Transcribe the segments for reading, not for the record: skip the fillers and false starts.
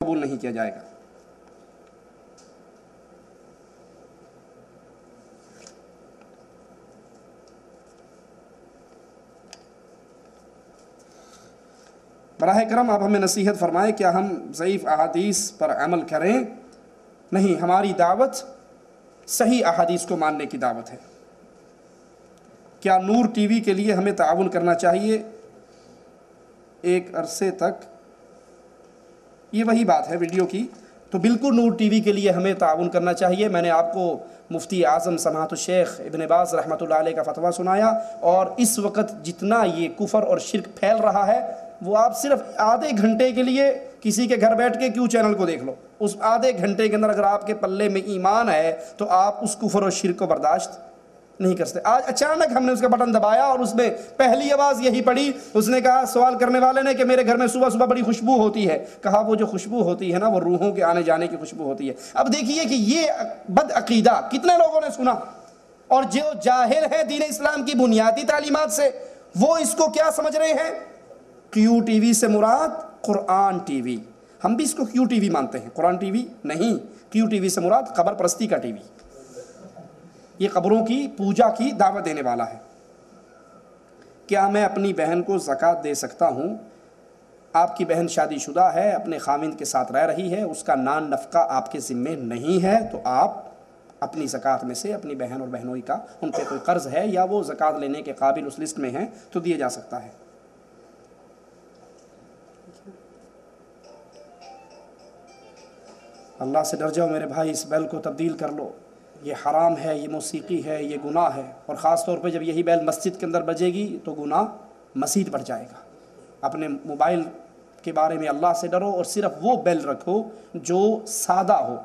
قبول نہیں کیا جائے گا۔ براہ کرم آپ ہمیں نصیحت فرمائیں، کیا ہم ضعیف احادیث پر عمل کریں؟ نہیں، ہماری دعوت صحیح احادیث کو ماننے کی دعوت ہے۔ کیا نور ٹی وی کے لیے ہمیں تعاون کرنا چاہیے؟ ایک عرصے تک یہ وہی بات ہے ویڈیو کی، تو بالکل نور ٹی وی کے لیے ہمیں تعاون کرنا چاہیے۔ میں نے آپ کو مفتی اعظم سماحت الشیخ ابن باز رحمۃ اللہ علیہ کا فتویٰ سنایا، اور اس وقت جتنا یہ کفر اور شرک پھیل رہا ہے وہ آپ صرف آدھے گھنٹے کے لیے کسی کے گھر بیٹھ کے کیوں چینل کو دیکھ لو، اس آدھے گھنٹے کے اندر اگر آپ کے پلے میں ایمان ہے تو آپ اس کفر اور شرک کو برداشت نہیں کر سکتے۔ آج اچانک ہم نے اس کا بٹن دبایا اور اس میں پہلی آواز یہی پڑی، اس نے کہا سوال کرنے والے نے کہ میرے گھر میں صبح صبح بڑی خوشبو ہوتی ہے۔ کہا وہ جو خوشبو ہوتی ہے نا وہ روحوں کے آنے جانے کی خوشبو ہوتی ہے۔ اب دیکھیے کہ یہ بد عقیدہ کتنے لوگوں نے سنا، اور جو جاہل ہیں دین اسلام کی بنیادی تعلیمات سے، وہ اس کو کیا سمجھ رہے ہیں؟ کیو ٹی وی سے مراد قرآن ٹی وی۔ ہم بھی اس کو کیو ٹی وی مانتے ہیں، قرآن ٹی وی نہیں۔ کیو ٹی وی سے مراد قبر پرستی کا ٹی وی، یہ قبروں کی پوجا کی دعوت دینے والا ہے۔ کیا میں اپنی بہن کو زکوٰۃ دے سکتا ہوں؟ آپ کی بہن شادی شدہ ہے، اپنے خاوند کے ساتھ رہ رہی ہے، اس کا نان نفقہ آپ کے ذمے نہیں ہے، تو آپ اپنی زکوٰۃ میں سے اپنی بہن اور بہنوئی کا ان پہ کوئی قرض ہے یا وہ زکوٰۃ لینے کے قابل اس لسٹ میں ہیں تو دیے جا سکتا ہے۔ اللہ سے ڈر جاؤ میرے بھائی، اس بیل کو تبدیل کر لو، یہ حرام ہے، یہ موسیقی ہے، یہ گناہ ہے، اور خاص طور پہ جب یہی بیل مسجد کے اندر بجے گی تو گناہ مزید بڑھ جائے گا۔ اپنے موبائل کے بارے میں اللہ سے ڈرو، اور صرف وہ بیل رکھو جو سادہ ہو،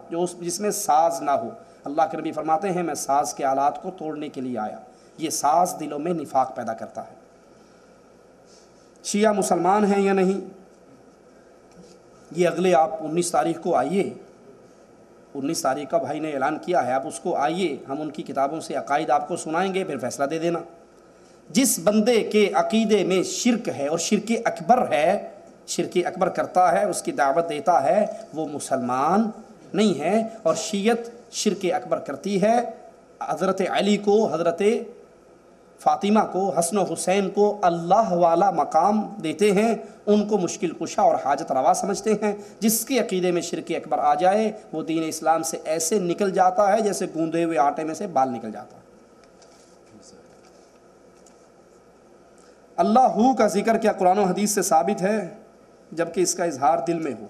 جس میں ساز نہ ہو۔ اللہ کے نبی فرماتے ہیں میں ساز کے آلات کو توڑنے کے لیے آیا۔ یہ ساز دلوں میں نفاق پیدا کرتا ہے۔ شیعہ مسلمان ہیں یا نہیں، یہ اگلے آپ 19 تاریخ کو آئیے، 19 تاریخ کا بھائی نے اعلان کیا ہے، آپ اس کو آئیے، ہم ان کی کتابوں سے عقائد آپ کو سنائیں گے، پھر فیصلہ دے دینا۔ جس بندے کے عقیدے میں شرک ہے اور شرک اکبر ہے، شرک اکبر کرتا ہے، اس کی دعوت دیتا ہے، وہ مسلمان نہیں ہے۔ اور شیعت شرک اکبر کرتی ہے، حضرت علی کو، حضرت فاطمہ کو، حسن و حسین کو اللہ والا مقام دیتے ہیں، ان کو مشکل کشا اور حاجت روا سمجھتے ہیں۔ جس کے عقیدے میں شرک اکبر آ جائے وہ دین اسلام سے ایسے نکل جاتا ہے جیسے گوندے ہوئے آٹے میں سے بال نکل جاتا ہے۔ اللہ ہو کا ذکر کیا قرآن و حدیث سے ثابت ہے جبکہ اس کا اظہار دل میں ہو؟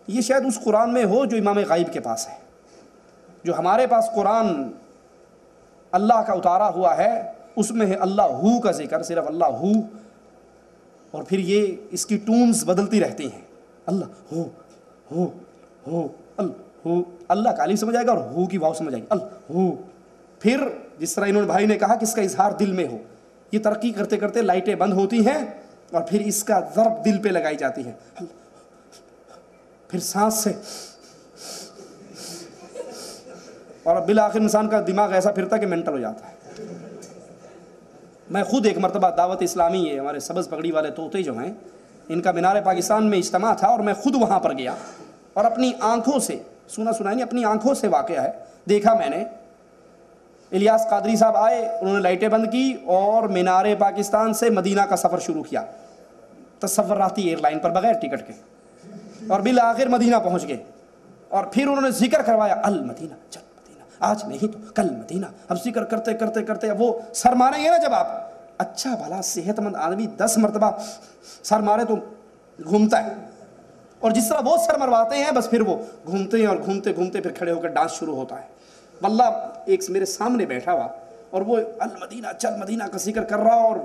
یہ شاید اس قرآن میں ہو جو امام غیب کے پاس ہے۔ جو ہمارے پاس قرآن اللہ کا اتارا ہوا ہے اس میں ہے اللہ ہو کا ذکر، صرف اللہ ہو، اور پھر یہ اس کی ٹونز بدلتی رہتی ہیں، اللہ ہو اللہ کا الف سمجھ آئے گا اور ہو کی واو سمجھ آئے گی، اللہ ہو۔ پھر جس طرح انہوں نے بھائی نے کہا کہ اس کا اظہار دل میں ہو، یہ ترقی کرتے کرتے لائٹیں بند ہوتی ہیں اور پھر اس کا ضرب دل پہ لگائی جاتی ہے، پھر سانس سے، اور بالآخر انسان کا دماغ ایسا پھرتا کہ مینٹل ہو جاتا ہے۔ میں خود ایک مرتبہ دعوت اسلامی ہے، ہمارے سبز پگڑی والے طوطے جو ہیں، ان کا مینار پاکستان میں اجتماع تھا، اور میں خود وہاں پر گیا اور اپنی آنکھوں سے سنا نہیں، اپنی آنکھوں سے واقعہ ہے، دیکھا میں نے۔ الیاس قادری صاحب آئے، انہوں نے لائٹیں بند کی اور مینار پاکستان سے مدینہ کا سفر شروع کیا، تصوراتی ایئر لائن پر بغیر ٹکٹ کے، اور بالآخر مدینہ پہنچ گئے، اور پھر انہوں نے ذکر کروایا المدینہ، چل مدینہ، آج نہیں تو کل مدینہ۔ اب ذکر کرتے کرتے کرتے وہ سر ماریں گے نا جب آپ، اچھا بھلا صحت مند آدمی 10 مرتبہ سر مارے تو گھومتا ہے، اور جس طرح وہ سر مرواتے ہیں بس پھر وہ گھومتے ہیں، اور گھومتے گھومتے پھر کھڑے ہو کر ڈانس شروع ہوتا ہے۔ واللہ ایک میرے سامنے بیٹھا ہوا اور وہ المدینہ چل مدینہ کا ذکر کر رہا، اور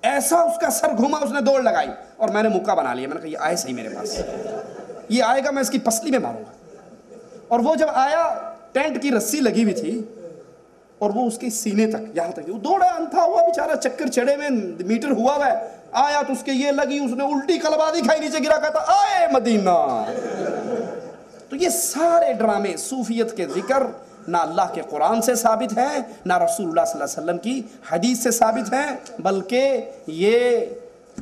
ایسا اس کا سر گھوما، اس نے دوڑ لگائی، اور میں نے مکہ بنا لیا، میں نے کہا یہ آئے صحیح میرے پاس، یہ آئے گا میں اس کی پسلی میں ماروں گا۔ اور وہ جب آیا، ٹینٹ کی رسی لگی ہوئی تھی اور وہ اس کے سینے تک، یہاں تک، وہ دوڑا انتھا ہوا بیچارہ، چکر چڑے میں میٹر ہوا ہے، آیا تو اس کے یہ لگی، اس نے الٹی کلبادی کھائی، نیچے گرا، کہتا آئے مدینہ۔ تو یہ سارے ڈرامے صوفیت کے ذکر نہ اللہ کے قرآن سے ثابت ہیں، نہ رسول اللہ صلی اللہ علیہ وسلم کی حدیث سے ثابت ہیں، بلکہ یہ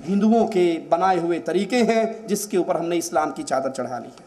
ہندوؤں کے بنائے ہوئے طریقے ہیں جس کے اوپر ہم نے اسلام کی چادر چڑھا لی ہے۔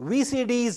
VCDs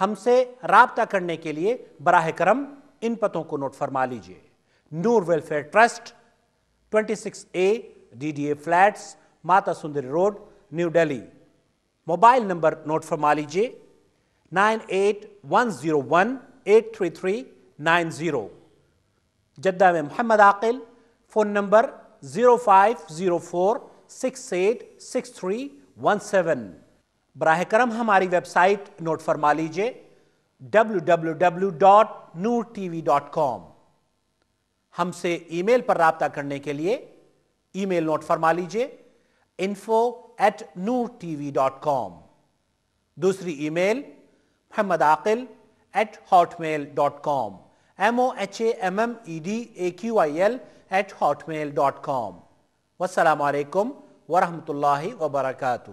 ہم سے رابطہ کرنے کے لیے براہ کرم ان پتوں کو نوٹ فرما لیجئے: Noor welfare trust, 26A DDA فلیٹس، Mata Sundari road, new Delhi. Mobile number note فرما لیجئے: 9810183390۔ جدہ میں محمد عاقل، فون نمبر 0504686317۔ براہ کرم ہماری ویب سائٹ نوٹ فرما لیجئے: www.noortv.com۔ ہم سے ای میل پر رابطہ کرنے کے لیے ای میل نوٹ فرما لیجئے: info@noortv.com۔ دوسری ای میل muhammadaqil@hotmail.com، mohammedaquil@hotmail.com۔ والسلام علیکم ورحمۃ اللہ وبرکاتہ۔